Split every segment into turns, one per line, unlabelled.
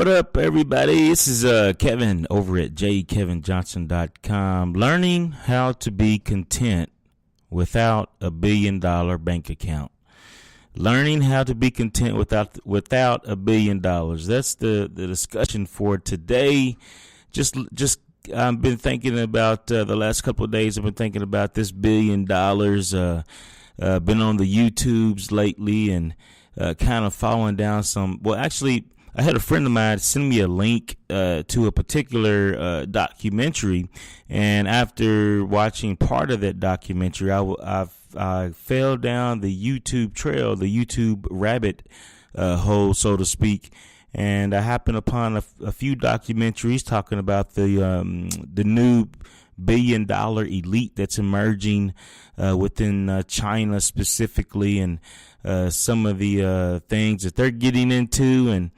What up, everybody? This is Kevin over at jkevinjohnson.com. Learning how to be content without a $1 billion bank account. Learning how to be content without $1 billion. That's the discussion for today. Just I've been thinking about the last couple of days. I've been thinking about this $1 billion. Been on the YouTubes lately and kind of following down some. Well, actually, I had a friend of mine send me a link to a particular documentary, and after watching part of that documentary, I fell down the YouTube trail, the YouTube rabbit hole, so to speak, and I happened upon a few documentaries talking about the new $1 billion elite that's emerging within China specifically, and some of the things that they're getting into, and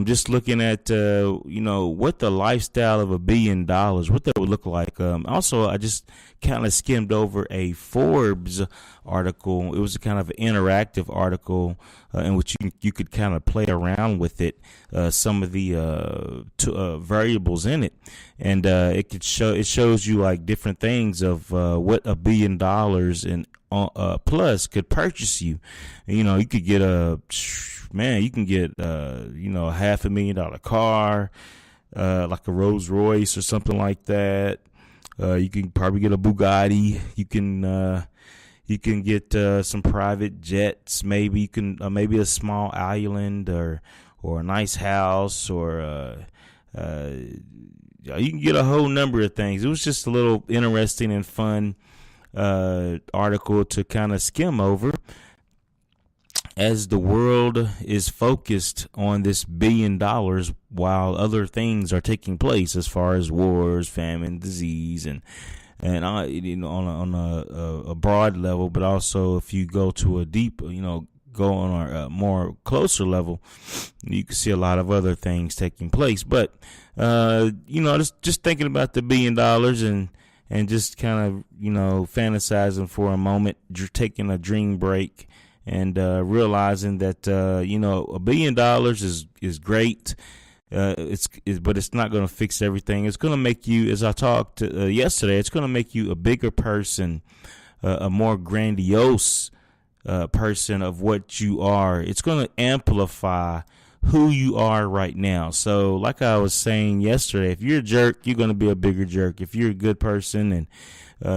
just looking at, what the lifestyle of $1 billion, what that would look like. Also, I just kind of skimmed over a Forbes article. It was a kind of interactive article in which you could kind of play around with it, some of the variables in it, and it shows you like different things of what $1 billion in plus could purchase you. You could get a $500,000 car, like a Rolls Royce or something like that. You can probably get a Bugatti. You can get some private jets. Maybe you can maybe a small island or a nice house, or you can get a whole number of things. It was just a little interesting and fun article to kind of skim over as the world is focused on this $1 billion while other things are taking place as far as wars, famine, disease, and on a broad level, but also if you go to a deep, go on a more closer level, you can see a lot of other things taking place. But just thinking about the $1 billion and just kind of, fantasizing for a moment, taking a dream break, and realizing that $1 billion is great. But it's not going to fix everything. It's going to make you, as I talked yesterday, it's going to make you a bigger person, a more grandiose person of what you are. It's going to amplify who you are right now. So like I was saying yesterday, if you're a jerk, you're going to be a bigger jerk. If you're a good person and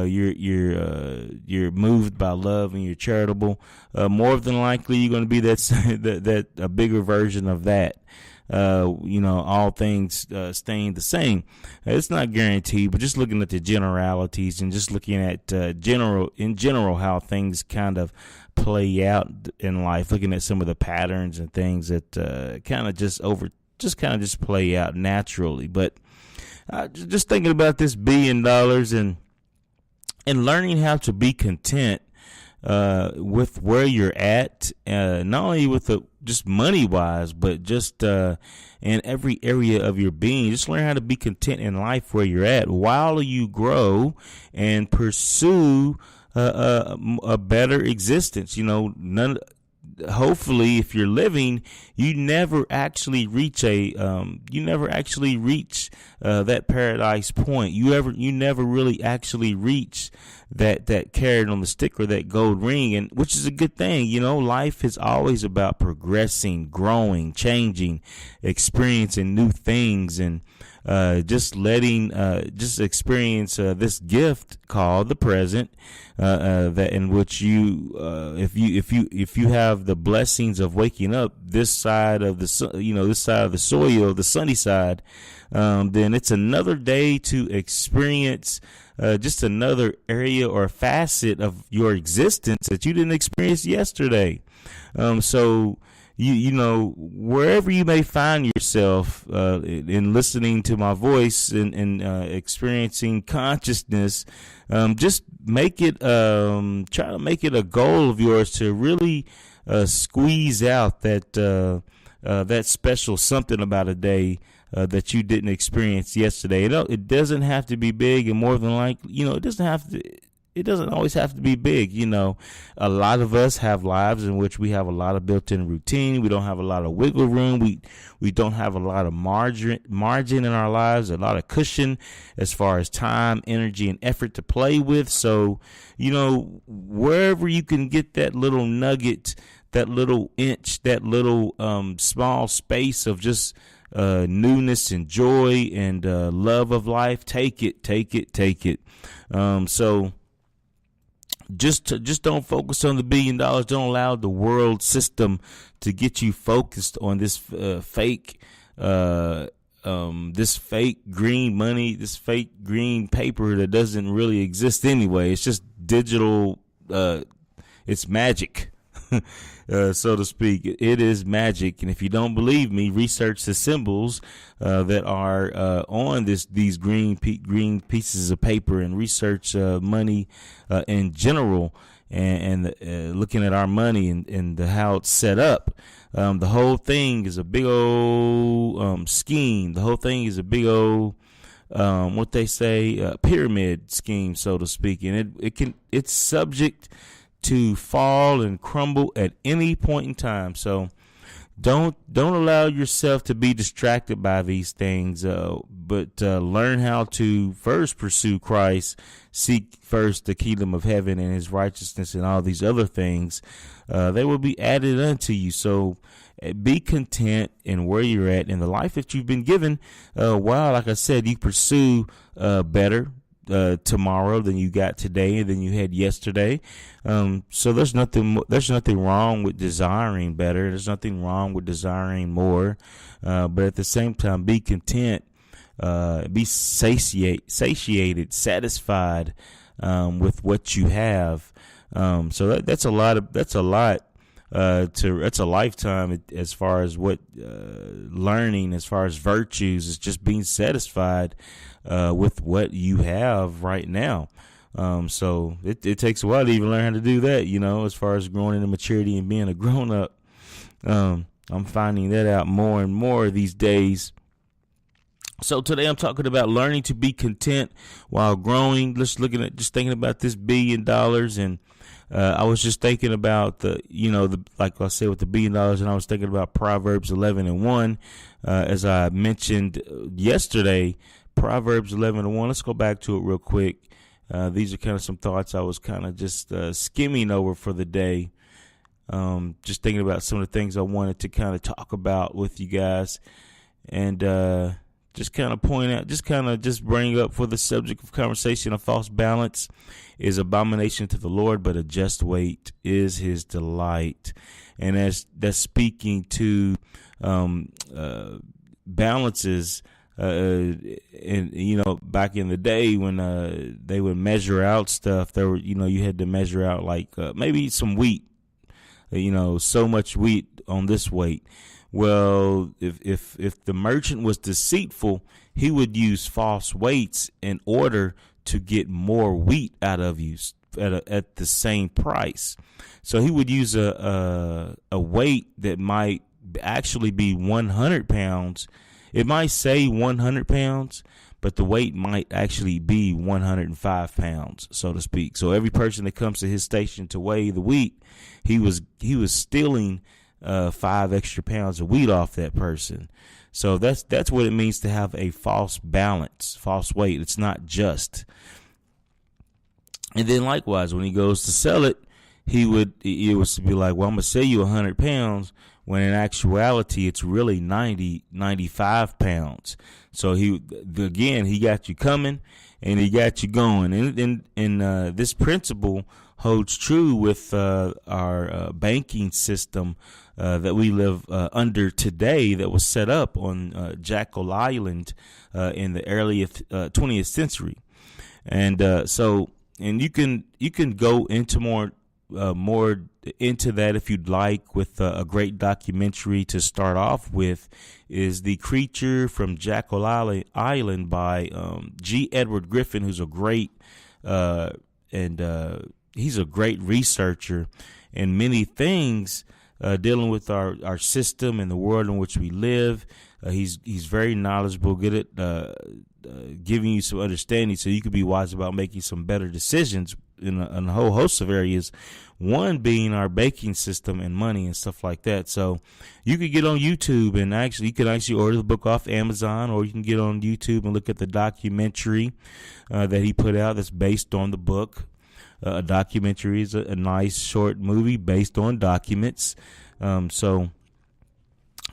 you're moved by love and you're charitable, more than likely you're going to be that a bigger version of that. All things staying the same. It's not guaranteed, but just looking at the generalities and just looking at general how things kind of play out in life, looking at some of the patterns and things that kind of just play out naturally. But just thinking about this $1 billion and learning how to be content with where you're at, not only with just money wise, but just in every area of your being. Just learn how to be content in life where you're at while you grow and pursue a better existence. Hopefully, if you're living, you never actually reach that paradise point. You never really actually reach that carrot on the stick or that gold ring, and which is a good thing. Life is always about progressing, growing, changing, experiencing new things, and just experience this gift called the present, that in which you, if you have the blessings of waking up this side of the soil, the sunny side, then it's another day to experience just another area or facet of your existence that you didn't experience yesterday. So wherever you may find yourself in listening to my voice and experiencing consciousness, just make it try to make it a goal of yours to really squeeze out that special something about a day that you didn't experience yesterday. It doesn't have to be big, and more than likely, it doesn't have to. it doesn't always have to be big. You know, a lot of us have lives in which we have a lot of built-in routine. We don't have a lot of wiggle room. We don't have a lot of margin in our lives, a lot of cushion as far as time, energy, and effort to play with. So, you know, wherever you can get that little nugget, that little inch, that little small space of just newness and joy and love of life, take it. So just don't focus on the $1 billion. Don't allow the world system to get you focused on this fake green money, this fake green paper that doesn't really exist anyway. It's just digital. It's magic. So to speak, it is magic. And if you don't believe me, research the symbols that are on these green pieces of paper, and research money in general, and looking at our money and how it's set up. The whole thing is a big old scheme. The whole thing is a big old what they say, pyramid scheme, so to speak, and it's subject to fall and crumble at any point in time. So don't allow yourself to be distracted by these things, but learn how to first pursue Christ, seek first the kingdom of heaven and his righteousness, and all these other things, they will be added unto you. So be content in where you're at in the life that you've been given, while, like I said, you pursue better tomorrow than you got today and than you had yesterday. So there's nothing wrong with desiring better. There's nothing wrong with desiring more. But at the same time, be content, be satiated, satisfied, with what you have. So that's a lot. That's a lifetime as far as what learning, as far as virtues, is just being satisfied with what you have right now. So it takes a while to even learn how to do that, you know, as far as growing into maturity and being a grown up. I'm finding that out more and more these days. So today I'm talking about learning to be content while growing. Just thinking about this $1 billion, and I was just thinking about like I said, with the $1 billion, and I was thinking about Proverbs 11:1, as I mentioned yesterday. Proverbs 11:1. Let's go back to it real quick. These are kind of some thoughts I was kind of just skimming over for the day. Just thinking about some of the things I wanted to kind of talk about with you guys, and just kind of point out, just bring up for the subject of conversation: a false balance is abomination to the Lord, but a just weight is his delight. And that's speaking to balances. And back in the day when they would measure out stuff, there were, you had to measure out like maybe some wheat, so much wheat on this weight. Well, if the merchant was deceitful, he would use false weights in order to get more wheat out of you at the same price. So he would use a weight that might actually be 100 pounds. It might say 100 pounds, but the weight might actually be 105 pounds, so to speak. So every person that comes to his station to weigh the wheat, he was stealing 5 extra pounds of wheat off that person. So that's what it means to have a false balance, false weight. It's not just. And then likewise, when he goes to sell it, it was to be like, well, I'm going to sell you 100 pounds, when in actuality it's really 95 pounds. So he got you coming and he got you going. And this principle holds true with our banking system that we live under today, that was set up on Jekyll Island in the early 20th century. And you can go into more into that if you'd like, with a great documentary to start off with, is The Creature from Jekyll Island by G. Edward Griffin, who's a great he's a great researcher, and many things dealing with our system and the world in which we live. He's very knowledgeable, good at giving you some understanding so you can be wise about making some better decisions in a whole host of areas. One being our banking system and money and stuff like that. So you could get on YouTube and you can actually order the book off Amazon, or you can get on YouTube and look at the documentary that he put out that's based on the book. A documentary is a nice short movie based on documents. So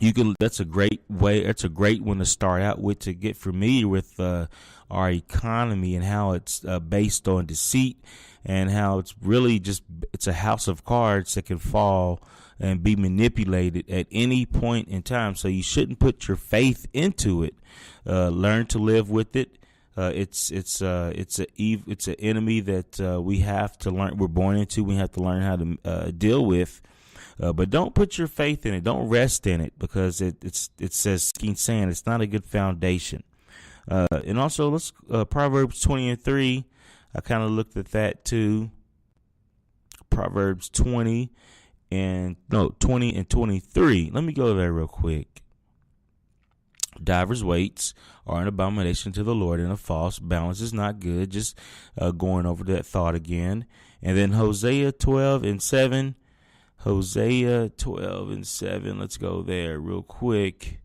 you can. That's a great way. That's a great one to start out with, to get familiar with our economy and how it's based on deceit, and how it's really it's a house of cards that can fall and be manipulated at any point in time. So you shouldn't put your faith into it. Learn to live with it. It's an enemy that we have to learn. We're born into. We have to learn how to deal with. But don't put your faith in it. Don't rest in it, because it says saying it's not a good foundation. And also, let's Proverbs 20:3. I kind of looked at that too. Proverbs 20 and 23. Let me go there real quick. Divers weights are an abomination to the Lord, and a false balance is not good. Just going over that thought again. And then Hosea 12:7. Hosea 12:7. Let's go there real quick.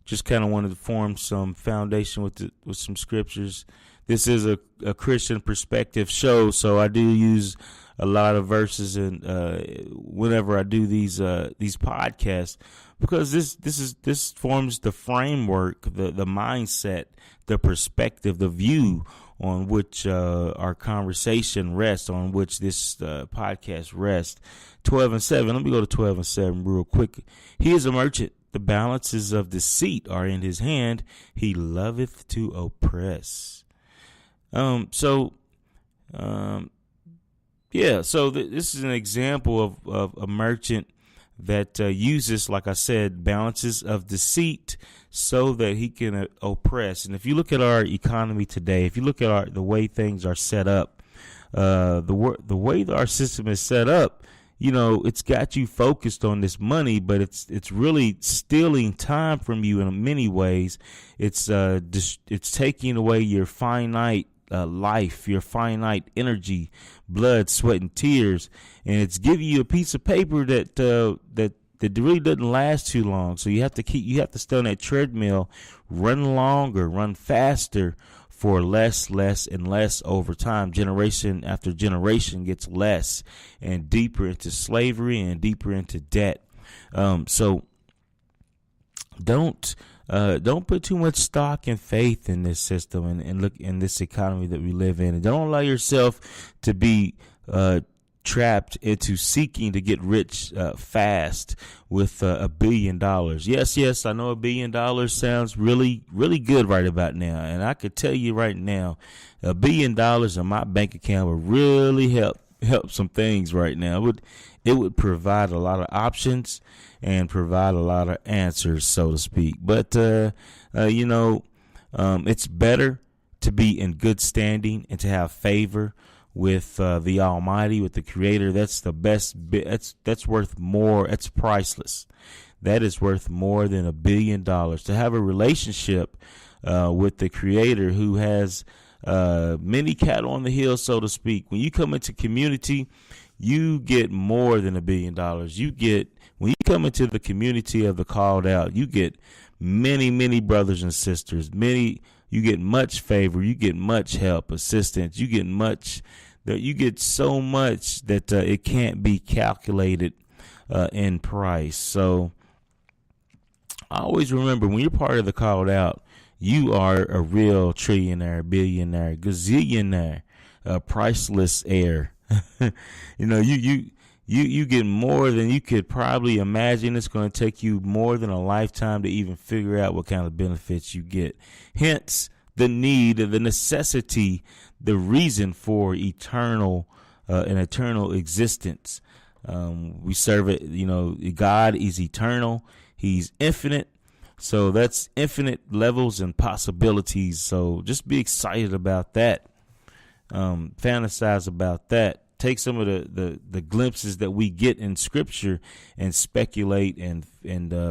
Just kind of wanted to form some foundation with some scriptures. This is a Christian perspective show, so I do use a lot of verses and whenever I do these podcasts, because this forms the framework, the mindset, the perspective, the view on which our conversation rests, on which this podcast rests. 12:7. Let me go to 12:7 real quick. He is a merchant. The balances of deceit are in his hand. He loveth to oppress. So this is an example of a merchant that uses, like I said, balances of deceit so that he can oppress. And if you look at our economy today, if you look at the way things are set up, the way that our system is set up, it's got you focused on this money, but it's really stealing time from you in many ways. It's taking away your finite life, your finite energy, blood, sweat, and tears, and it's giving you a piece of paper that really doesn't last too long. So you have to stay on that treadmill, run longer, run faster, for less and less over time. Generation after generation gets less and deeper into slavery and deeper into debt. So don't put too much stock and faith in this system and look in this economy that we live in. And don't allow yourself to be trapped into seeking to get rich fast with $1 billion. Yes, I know $1 billion sounds really, really good right about now. And I could tell you right now, $1 billion in my bank account would really help some things right now. It would provide a lot of options and provide a lot of answers, so to speak. But, it's better to be in good standing and to have favor with the Almighty, with the Creator. That's the best. That's worth more. That's priceless. That is worth more than $1 billion. To have a relationship with the Creator, who has many cattle on the hill, so to speak. When you come into community, you get more than $1 billion. When you come into the community of the called out, you get many, many brothers and sisters. You get much favor. You get much help, assistance. You get so much that it can't be calculated in price. So I always remember, when you're part of the called out, you are a real trillionaire, billionaire, gazillionaire, priceless heir. You get more than you could probably imagine. It's going to take you more than a lifetime to even figure out what kind of benefits you get. Hence, the need, the necessity, the reason for an eternal existence. We serve it. God is eternal. He's infinite. So that's infinite levels and possibilities. So just be excited about that. Fantasize about that. take some of the glimpses that we get in Scripture and speculate and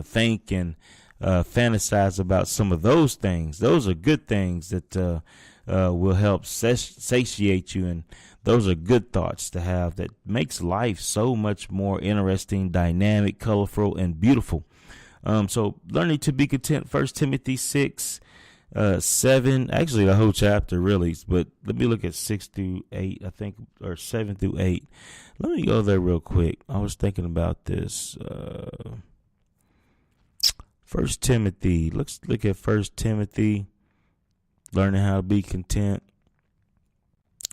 think and fantasize about some of those things. Those are good things that will help satiate you, and those are good thoughts to have that makes life so much more interesting, dynamic, colorful, and beautiful. So learning to be content, 1 Timothy 6, 7, actually the whole chapter really, but let me look at 6 through 8, I think, or 7 through 8. Let me go there real quick. I was thinking about this. 1 Timothy, let's look at 1 Timothy, learning how to be content,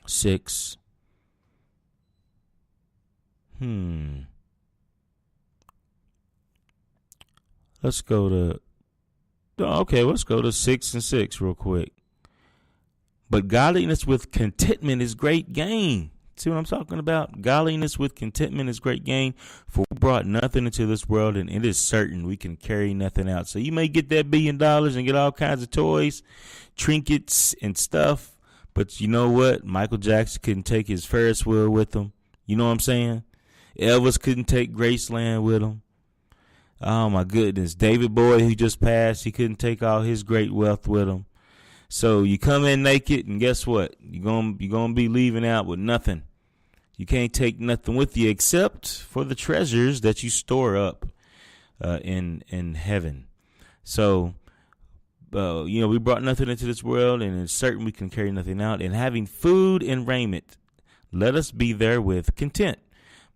6. Let's go to 6 and 6 real quick. But godliness with contentment is great gain. See what I'm talking about? Godliness with contentment is great gain. For we brought nothing into this world, and it is certain we can carry nothing out. So you may get that $1 billion and get all kinds of toys, trinkets, and stuff. But you know what? Michael Jackson couldn't take his Ferris wheel with him. You know what I'm saying? Elvis couldn't take Graceland with him. Oh my goodness. David Bowie, who just passed, he couldn't take all his great wealth with him. So you come in naked, and guess what? You're gonna be leaving out with nothing. You can't take nothing with you except for the treasures that you store up in heaven. So we brought nothing into this world, and it's certain we can carry nothing out. And having food and raiment, let us be therewith content.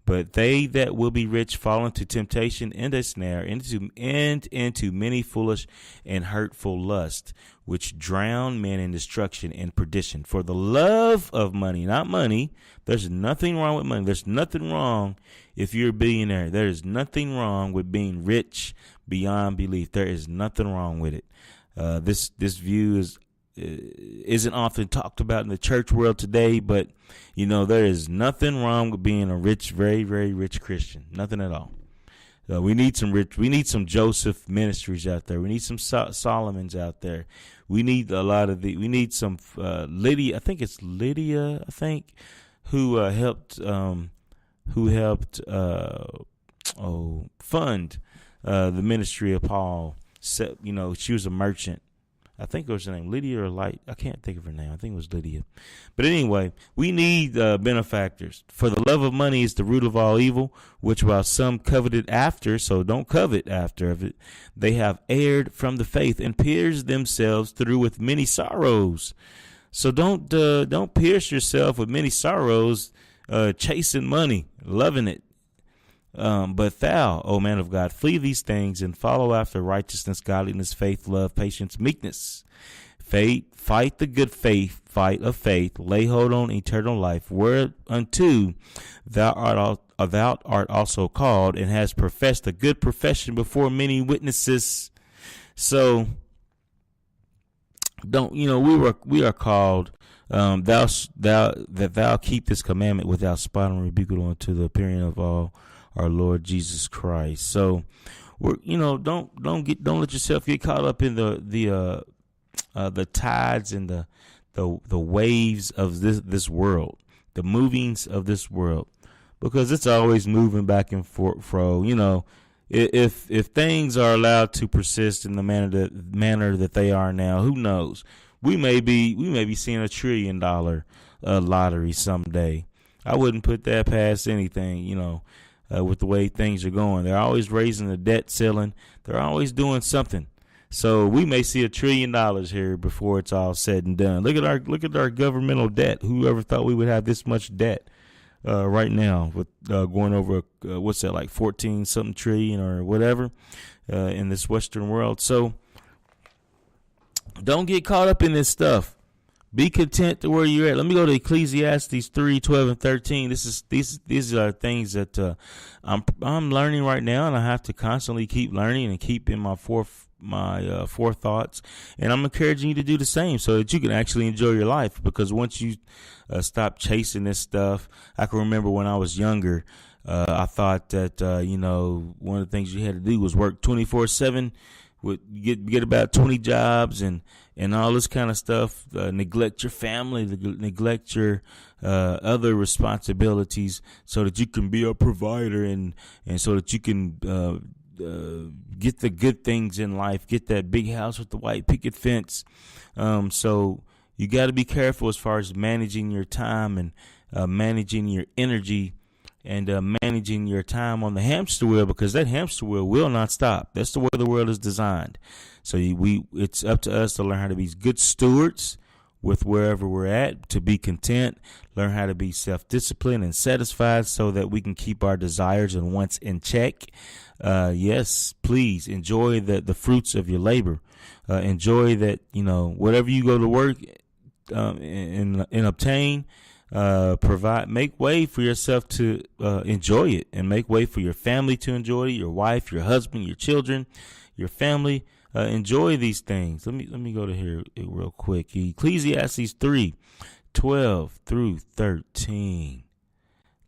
But they that will be rich fall into temptation and a snare, and into many foolish and hurtful lusts, which drown men in destruction and perdition. For the love of money, not money. There's nothing wrong with money. There's nothing wrong if you're a billionaire. There is nothing wrong with being rich beyond belief. There is nothing wrong with it. This view isn't often talked about in the church world today, but there is nothing wrong with being a rich, very, very rich Christian. Nothing at all. We need some Joseph ministries out there. We need some Solomons out there. We need we need some Lydia. I think it's Lydia. Who helped fund the ministry of Paul. She was a merchant. I think it was her name, Lydia or Light. I can't think of her name. I think it was Lydia. But anyway, we need benefactors. For the love of money is the root of all evil, which while some coveted after, so don't covet after of it, they have erred from the faith and pierced themselves through with many sorrows. So don't pierce yourself with many sorrows, chasing money, loving it. But thou, O man of God, flee these things and follow after righteousness, godliness, faith, love, patience, meekness. Fight the good fight of faith, lay hold on eternal life, whereunto thou art also called, and hast professed a good profession before many witnesses. So we are called thou keep this commandment without spot and rebuke it unto the appearing of all our Lord Jesus Christ. So don't let yourself get caught up in the tides and the waves of this world, the movings of this world, because it's always moving back and fro. If things are allowed to persist in the manner that they are now, who knows? We may be seeing $1 trillion lottery someday. I wouldn't put that past anything, with the way things are going. They're always raising the debt ceiling. They're always doing something. So we may see $1 trillion here before it's all said and done. Look at our governmental debt. Whoever thought we would have this much debt right now with going over what's that, like 14 something trillion or whatever in this Western world. So don't get caught up in this stuff. Be content to where you're at. Let me go to Ecclesiastes 3:12 and 13. These are things that I'm learning right now, and I have to constantly keep learning and keep in my forethoughts. And I'm encouraging you to do the same so that you can actually enjoy your life. Because once you stop chasing this stuff, I can remember when I was younger, I thought that one of the things you had to do was work 24/7. would get about 20 jobs and all this kind of stuff. Neglect your family, neglect your other responsibilities, so that you can be a provider and so that you can get the good things in life, get that big house with the white picket fence. So you got to be careful as far as managing your time and managing your energy and managing your time on the hamster wheel, because that hamster wheel will not stop. That's the way the world is designed. So it's up to us to learn how to be good stewards with wherever we're at, to be content, learn how to be self-disciplined and satisfied so that we can keep our desires and wants in check. Yes, please enjoy the fruits of your labor. Enjoy that, whatever you go to work and obtain, provide, make way for yourself to enjoy it, and make way for your family to enjoy it, your wife, your husband, your children, your family. Enjoy these things. Let me go to here real quick. Ecclesiastes 3:12-13.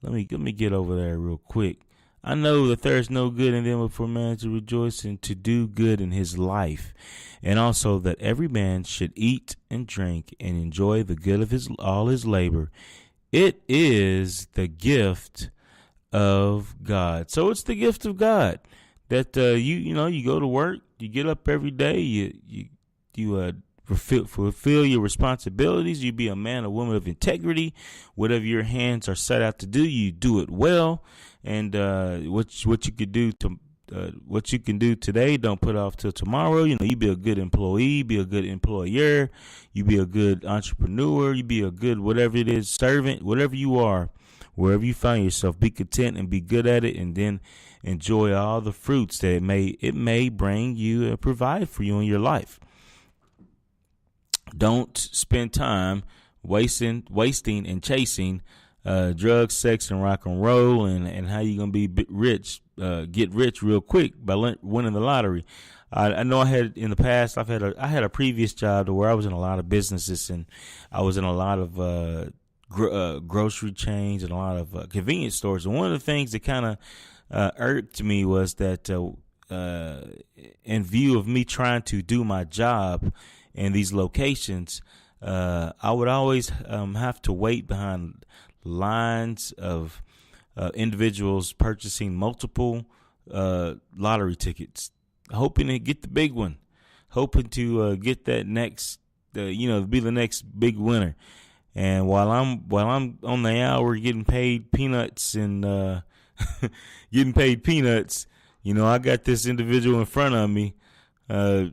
Let me get over there real quick. I know that there is no good in them but for man to rejoice and to do good in his life, and also that every man should eat and drink and enjoy the good of all his labor. It is the gift of God. So it's the gift of God that you go to work, you get up every day, you fulfill your responsibilities. You be a man or woman of integrity. Whatever your hands are set out to do, you do it well. And what you could do what you can do today, don't put off till tomorrow. You be a good employee, be a good employer, you be a good entrepreneur, you be a good whatever it is, servant, whatever you are, wherever you find yourself, be content and be good at it, and then enjoy all the fruits that it may bring you and provide for you in your life. Don't spend time wasting and chasing drugs, sex, and rock and roll, and how you gonna be rich, get rich real quick by winning the lottery. I know I had in the past. I had a previous job to where I was in a lot of businesses, and I was in a lot of grocery chains and a lot of convenience stores. And one of the things that kind of irked me was that in view of me trying to do my job in these locations, I would always have to wait behind lines of individuals purchasing multiple lottery tickets, hoping to get the big one, hoping to get that next, be the next big winner. And while I'm on the hour getting paid peanuts and I got this individual in front of me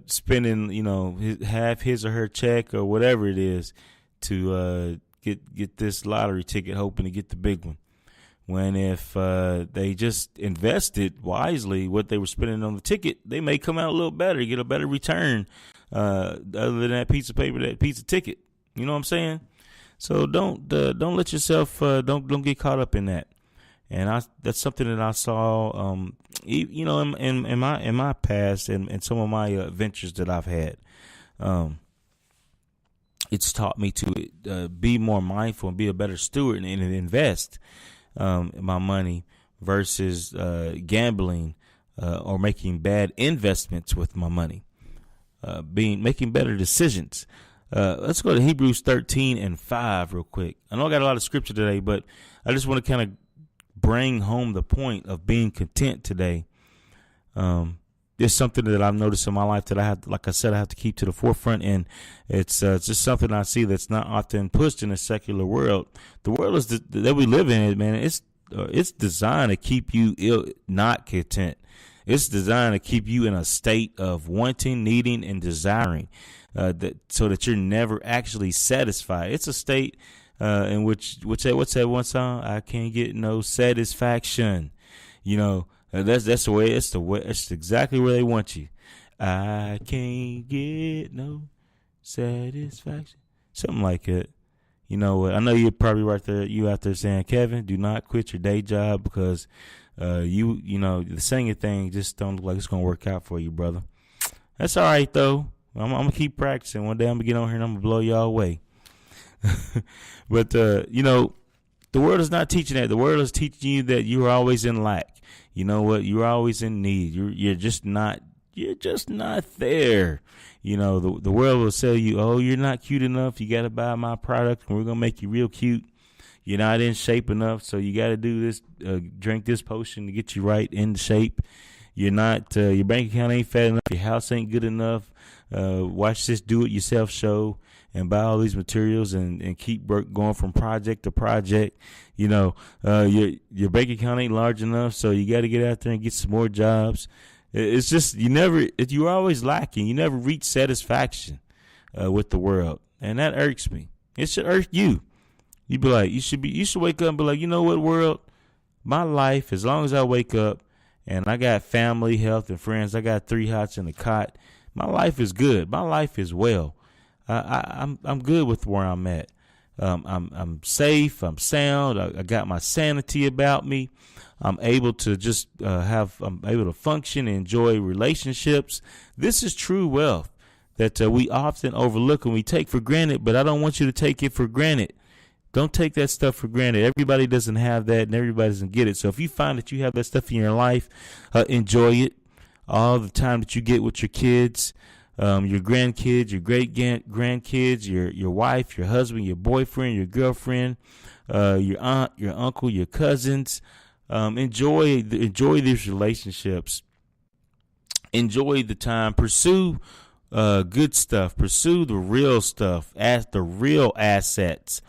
spending half his or her check or whatever it is to get this lottery ticket, hoping to get the big one. When if they just invested wisely what they were spending on the ticket, they may come out a little better, get a better return other than that piece of paper, that piece of ticket. You know what I'm saying? So don't let yourself don't get caught up in that. And that's something that I saw in my past and some of my ventures that I've had. It's taught me to be more mindful and be a better steward and invest my money versus gambling or making bad investments with my money. Making better decisions. Let's go to Hebrews 13:5 real quick. I know I got a lot of scripture today, but I just want to kind of bring home the point of being content today. It's something that I've noticed in my life that I have to keep to the forefront, and it's just something I see that's not often pushed in the secular world. The world that we live in, man, it's designed to keep you not content. It's designed to keep you in a state of wanting, needing, and desiring, so that you're never actually satisfied. It's a state in which what's that one song? I can't get no satisfaction. That's the way. It's exactly where they want you. I can't get no satisfaction. Something like it. You know what? I know you're probably right there. You out there saying, Kevin, do not quit your day job because the singing thing just don't look like it's gonna work out for you, brother. That's all right though. I'm gonna keep practicing. One day I'm gonna get on here and I'm gonna blow y'all away. But the world is not teaching that. The world is teaching you that you are always in lack. You know what? You're always in need. You're just not you're just not there. You know, the world will sell you, oh, you're not cute enough. You got to buy my product and we're going to make you real cute. You're not in shape enough, so you got to do this, drink this potion to get you right in shape. You're not, your bank account ain't fat enough. Your house ain't good enough. Watch this do-it-yourself show and buy all these materials and keep going from project to project. You know, your bank account ain't large enough, so you got to get out there and get some more jobs. It's just, you're always lacking. You never reach satisfaction with the world, and that irks me. It should irk you. You be like, you should wake up and be like, you know what, world? My life, as long as I wake up and I got family, health, and friends, I got 3 hots in a cot, my life is good. My life is well. I'm good with where I'm at. I'm safe. I'm sound. I got my sanity about me. I'm able to I'm able to function and enjoy relationships. This is true wealth that we often overlook and we take for granted, but I don't want you to take it for granted. Don't take that stuff for granted. Everybody doesn't have that and everybody doesn't get it. So if you find that you have that stuff in your life, enjoy it. All the time that you get with your kids, your grandkids, your great grandkids, your wife, your husband, your boyfriend, your girlfriend, your aunt, your uncle, your cousins. Enjoy these relationships. Enjoy the time. Pursue good stuff. Pursue the real stuff. The real assets.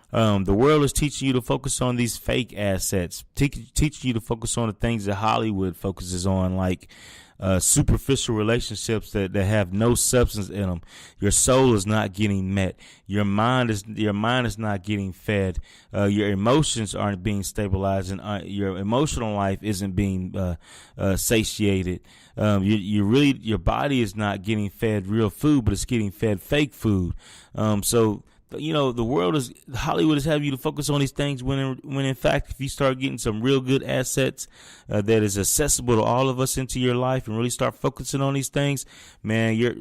The world is teaching you to focus on these fake assets, teaching you to focus on the things that Hollywood focuses on, like superficial relationships that have no substance in them. Your soul is not getting met. Your mind is not getting fed. Your emotions aren't being stabilized, and your emotional life isn't being satiated. Your body is not getting fed real food, but it's getting fed fake food. So you know, Hollywood is having you to focus on these things when in fact, if you start getting some real good assets that is accessible to all of us into your life and really start focusing on these things, man, your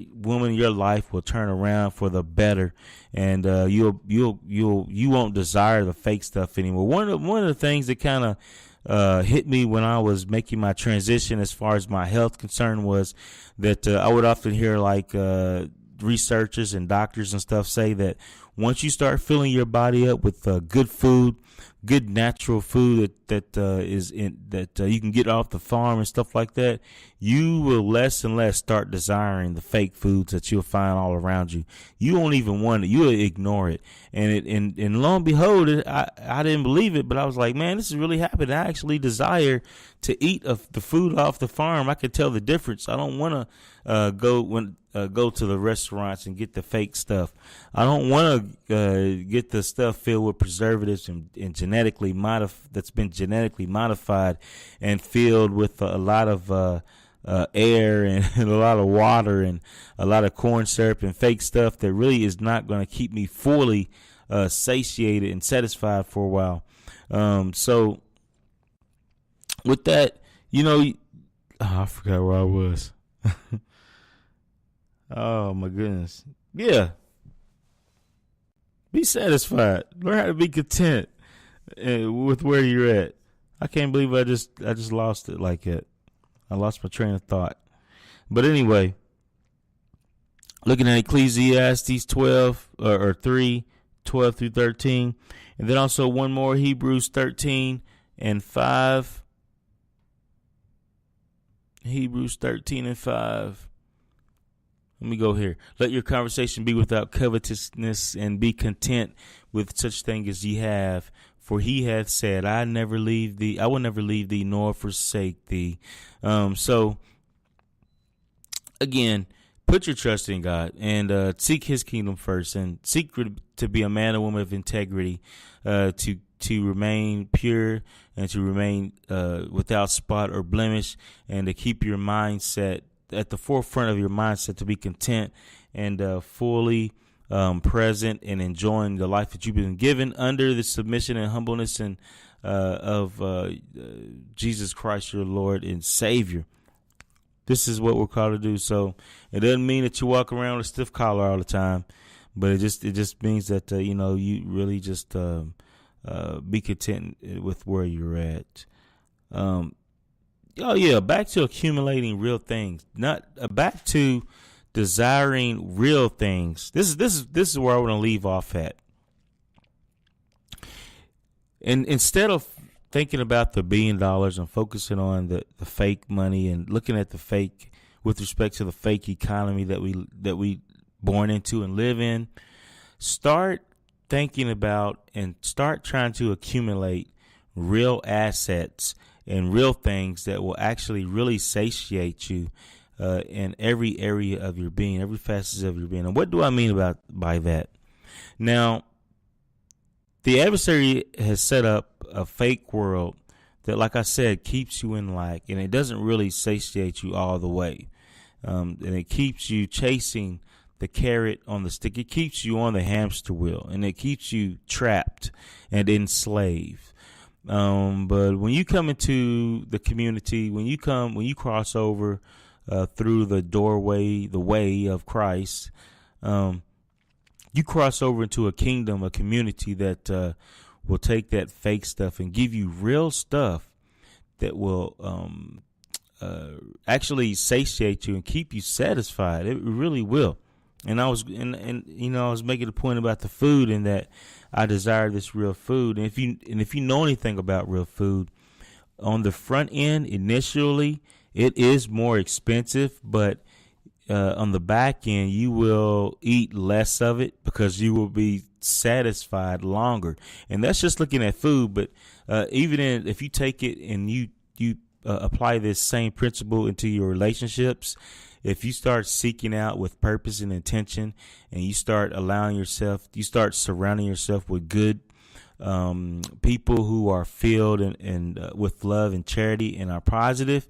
life will turn around for the better, and you won't desire the fake stuff anymore. One of the things that kind of hit me when I was making my transition as far as my health concern was that I would often hear like researchers and doctors and stuff say that once you start filling your body up with good food, good natural food that you can get off the farm and stuff like that, you will less and less start desiring the fake foods that you'll find all around you. You won't even want it. You'll ignore it. And lo and behold, I didn't believe it, but I was like, man, this is really happening. I actually desire to eat the food off the farm. I can tell the difference. I don't want to go to the restaurants and get the fake stuff. I don't want to get the stuff filled with preservatives and that's been genetically modified and filled with a lot of air and a lot of water and a lot of corn syrup and fake stuff that really is not going to keep me fully satiated and satisfied for a while. So with that, you know, I forgot where I was. Oh my goodness. Yeah. Be satisfied. Learn how to be content with where you're at. I can't believe I just lost it like that. I lost my train of thought. But anyway, looking at Ecclesiastes 12 or 3, 12 through 13, and then also one more, Hebrews 13 and 5. Hebrews 13 and 5. Let me go here. Let your conversation be without covetousness, and be content with such thing as ye have. For he hath said, I will never leave thee nor forsake thee. So again, put your trust in God and seek his kingdom first, and seek to be a man or woman of integrity, to remain pure and to remain without spot or blemish, and to keep your mindset at the forefront of your mindset, to be content and fully present and enjoying the life that you've been given under the submission and humbleness and of Jesus Christ, your Lord and Savior. This is what we're called to do. So it doesn't mean that you walk around with a stiff collar all the time, but it just means that you really just be content with where you're at. Oh yeah, back to accumulating real things, not back to desiring real things. This is where I want to leave off at. And instead of thinking about the $1 billion and focusing on the fake money and looking at the fake with respect to the fake economy that we born into and live in, start thinking about and start trying to accumulate real assets and real things that will actually really satiate you in every area of your being, every facet of your being. And what do I mean by that? Now, the adversary has set up a fake world that, like I said, keeps you in lack, and it doesn't really satiate you all the way. And it keeps you chasing the carrot on the stick. It keeps you on the hamster wheel, and it keeps you trapped and enslaved. But when you come into the community, when you cross over through the way of Christ, you cross over into a kingdom, a community that will take that fake stuff and give you real stuff that will actually satiate you and keep you satisfied. It really will. And I was making a point about the food, and that I desire this real food. And if you know anything about real food, on the front end initially it is more expensive, but on the back end you will eat less of it because you will be satisfied longer. And that's just looking at food, but if you take it and you apply this same principle into your relationships, if you start seeking out with purpose and intention, and you start surrounding yourself with good people who are filled and with love and charity and are positive,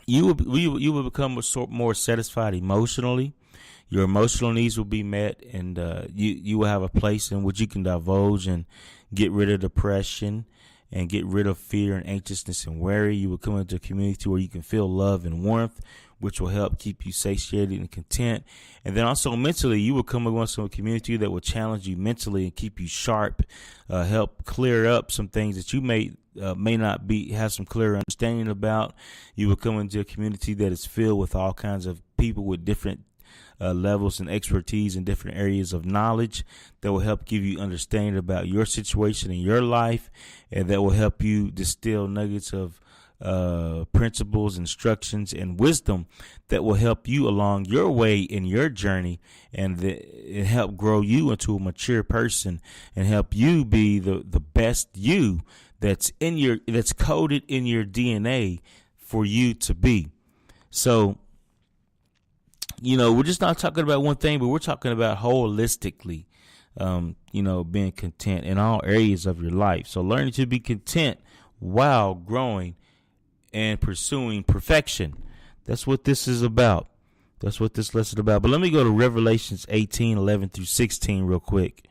you will become more satisfied emotionally. Your emotional needs will be met, and you will have a place in which you can divulge and get rid of depression and get rid of fear and anxiousness and worry. You will come into a community where you can feel love and warmth, which will help keep you satiated and content. And then also mentally, you will come into a community that will challenge you mentally and keep you sharp, help clear up some things that you may not have some clear understanding about. You will come into a community that is filled with all kinds of people with different levels and expertise in different areas of knowledge that will help give you understanding about your situation in your life, and that will help you distill nuggets of principles, instructions, and wisdom that will help you along your way in your journey, and help grow you into a mature person and help you be the best you that's coded in your DNA for you to be. So, we're just not talking about one thing, but we're talking about holistically, being content in all areas of your life. So learning to be content while growing and pursuing perfection. That's what this is about. That's what this lesson is about. But let me go to Revelations 18:11-16 real quick.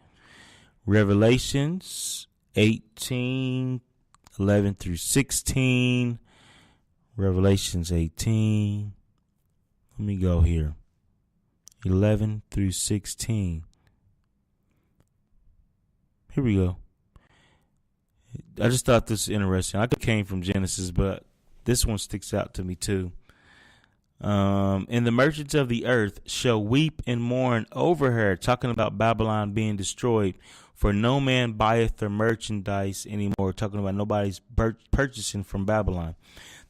Revelations 18:11-16. Revelations 18. Let me go here. 11-16. Here we go. I just thought this was interesting. I came from Genesis, but this one sticks out to me too. And the merchants of the earth shall weep and mourn over her, talking about Babylon being destroyed, for no man buyeth their merchandise anymore, talking about nobody's purchasing from Babylon.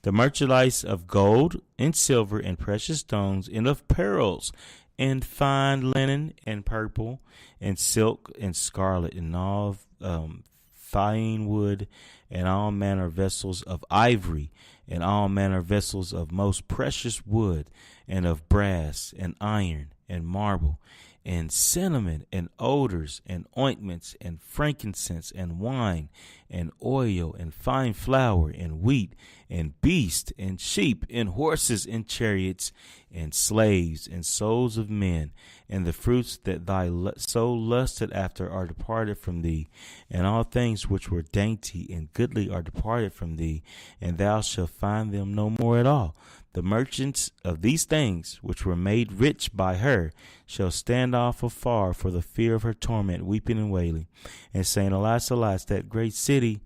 The merchandise of gold and silver and precious stones, and of pearls and fine linen and purple and silk and scarlet, and all fine wood, and all manner of vessels of ivory, and all manner of vessels of most precious wood, and of brass and iron and marble, and cinnamon and odors and ointments and frankincense and wine and oil and fine flour and wheat and beast and sheep and horses and chariots and slaves and souls of men, and the fruits that thy soul lusted after are departed from thee, and all things which were dainty and goodly are departed from thee, and thou shalt find them no more at all. The merchants of these things, which were made rich by her, shall stand off afar for the fear of her torment, weeping and wailing, and saying, Alas, alas, that great city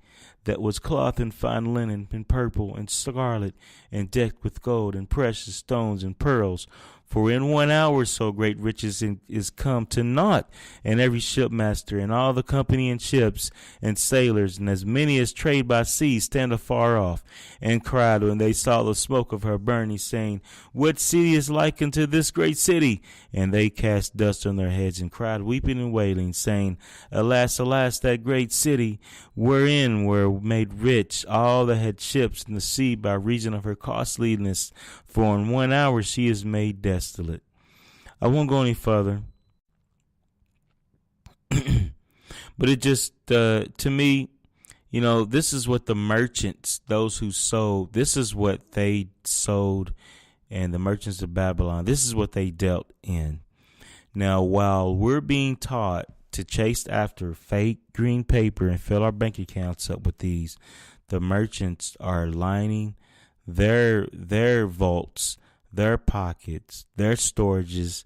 that was cloth and fine linen and purple and scarlet and decked with gold and precious stones and pearls. For in 1 hour so great riches is come to naught, and every shipmaster and all the company and ships and sailors and as many as trade by sea stand afar off, and cried when they saw the smoke of her burning, saying, What city is like unto this great city? And they cast dust on their heads and cried, weeping and wailing, saying, Alas, alas, that great city, wherein were made rich all that had ships in the sea by reason of her costliness. For in 1 hour she is made desolate. I won't go any further. But it just, to me, this is what the merchants, those who sold, this is what they sold, and the merchants of Babylon, this is what they dealt in. Now, while we're being taught to chase after fake green paper and fill our bank accounts up with these, the merchants are lining their vaults, their pockets, their storages,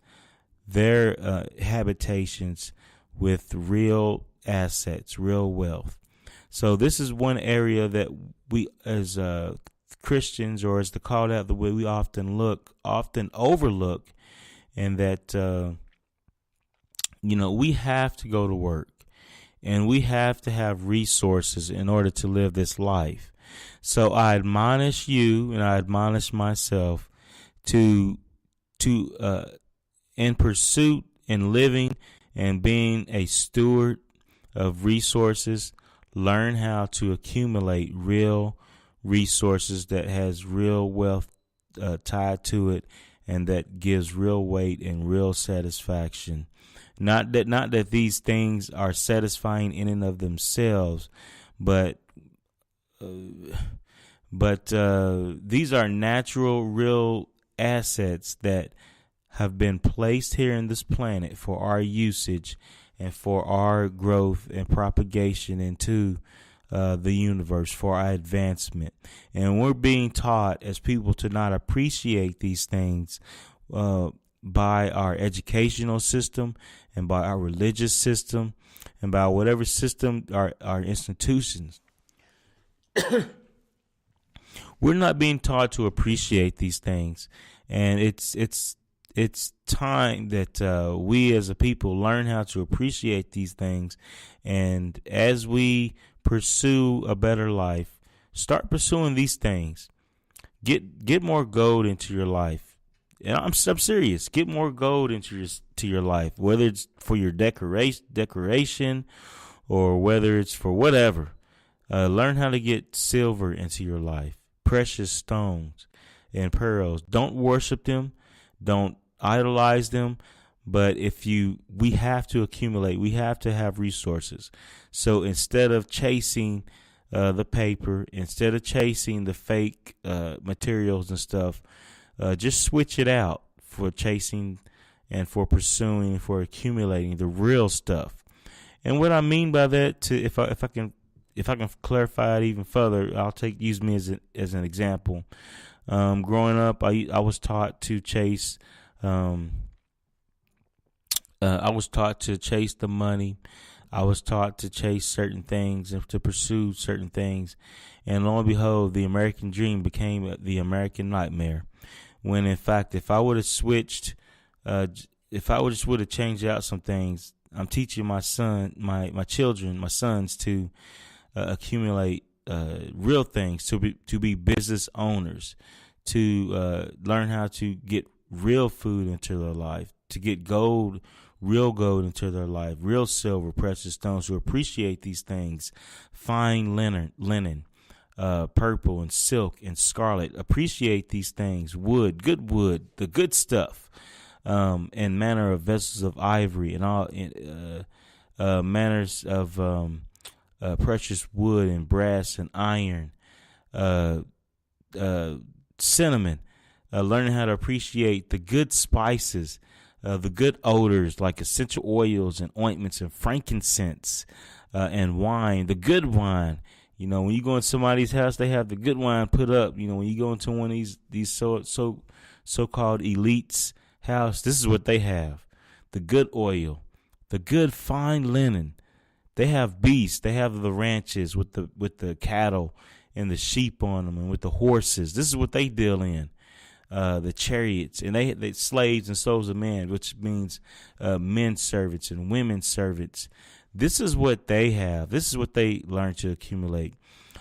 their habitations with real assets, real wealth. So this is one area that we, as Christians, or as the called out, the way we often overlook, and that we have to go to work, and we have to have resources in order to live this life. So I admonish you, and I admonish myself to in pursuit and living and being a steward of resources, learn how to accumulate real resources that has real wealth tied to it, and that gives real weight and real satisfaction. Not that these things are satisfying in and of themselves, but these are natural, real assets that have been placed here in this planet for our usage and for our growth and propagation into the universe, for our advancement. And we're being taught as people to not appreciate these things by our educational system and by our religious system and by whatever system, our institutions. We're not being taught to appreciate these things, and it's time that we as a people learn how to appreciate these things. And as we pursue a better life, start pursuing these things. Get more gold into your life. And I'm serious. Get more gold into your life, whether it's for your decoration or whether it's for whatever. Learn how to get silver into your life, precious stones and pearls. Don't worship them. Don't idolize them. But we have to accumulate. We have to have resources. So instead of chasing the paper, instead of chasing the fake materials and stuff, just switch it out for chasing and for pursuing, for accumulating the real stuff. And what I mean by that, if I can clarify it even further, I'll use me as an example. Growing up, I was taught to chase. I was taught to chase the money. I was taught to chase certain things and to pursue certain things. And lo and behold, the American dream became the American nightmare. When in fact, if I would have switched, if I would have changed out some things, I'm teaching my sons to accumulate real things, to be business owners, to learn how to get real food into their life, to get real gold into their life, real silver, precious stones, to appreciate these things, fine linen, purple and silk and scarlet. Appreciate these things, wood, the good stuff, and manner of vessels of ivory and all manners of precious wood and brass and iron, cinnamon. Learning how to appreciate the good spices, the good odors like essential oils and ointments and frankincense, and wine, the good wine. When you go in somebody's house, they have the good wine put up. When you go into one of these so-called elites' house, this is what they have: the good oil, the good fine linen. They have beasts. They have the ranches with the cattle and the sheep on them, and with the horses. This is what they deal in. The chariots, and they slaves and souls of men, which means men servants and women servants. This is what they have. This is what they learn to accumulate.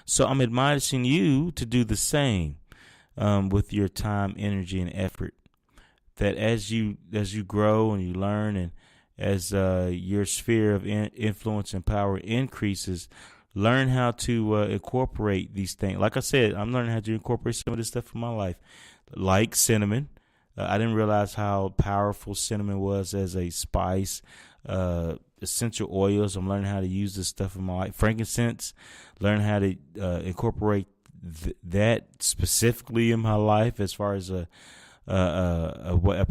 So I'm admonishing you to do the same with your time, energy, and effort. That as you grow and you learn, and as your sphere of influence and power increases, learn how to incorporate these things. Like I said, I'm learning how to incorporate some of this stuff in my life, like cinnamon. I didn't realize how powerful cinnamon was as a spice. Essential oils, I'm learning how to use this stuff in my life. Frankincense, learn how to incorporate that specifically in my life, as far as a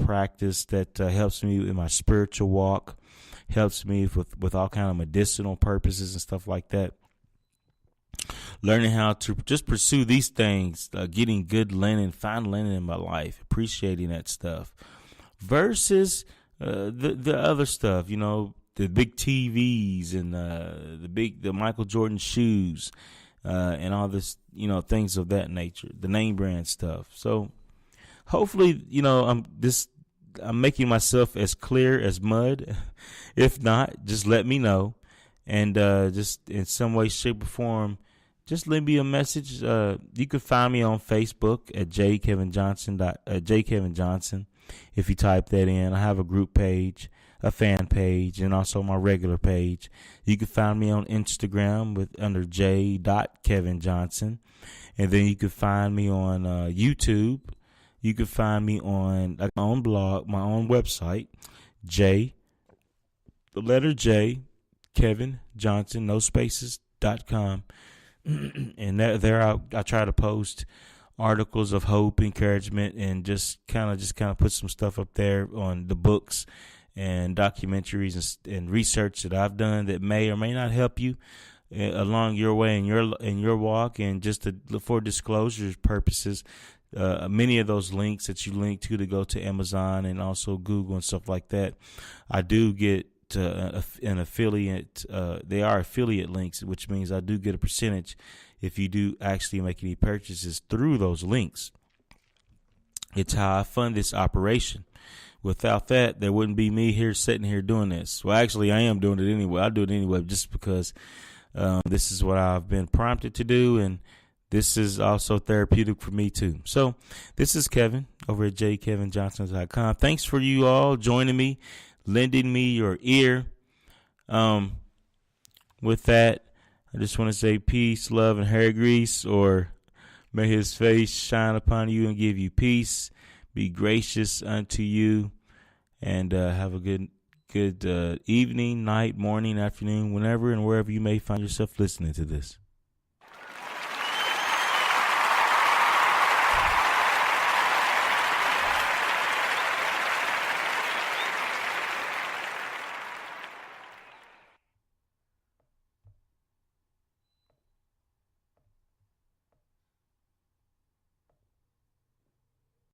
practice that helps me in my spiritual walk, helps me with all kind of medicinal purposes and stuff like that. Learning how to just pursue these things, getting good linen, fine linen in my life, appreciating that stuff, versus the other stuff, the big TVs and the Michael Jordan shoes, and all this, things of that nature, the name brand stuff. So hopefully, I'm making myself as clear as mud. If not, just let me know, and just in some way, shape, or form, just leave me a message. You can find me on Facebook at jkevinjohnson. If you type that in, I have a group page, a fan page, and also my regular page. You can find me on Instagram under j.kevinjohnson, and then you can find me on YouTube. You can find me on my own blog, my own website, the letter J, Kevin Johnson, no spaces.com. And there I try to post articles of hope, encouragement, and just kind of put some stuff up there on the books and documentaries and research that I've done that may or may not help you along your way in your walk. And just for disclosure purposes, many of those links that you link to go to Amazon and also Google and stuff like that, I do get an affiliate. They are affiliate links, which means I do get a percentage if you do actually make any purchases through those links. It's how I fund this operation. Without that, there wouldn't be me sitting here doing this. Well, actually, I am doing it anyway. I do it anyway just because this is what I've been prompted to do, and this is also therapeutic for me too. So this is Kevin over at jkevinjohnson.com. Thanks for you all joining me, lending me your ear. With that, I just want to say peace, love, and hair grease, or may his face shine upon you and give you peace, be gracious unto you, and have a good evening, night, morning, afternoon, whenever and wherever you may find yourself listening to this.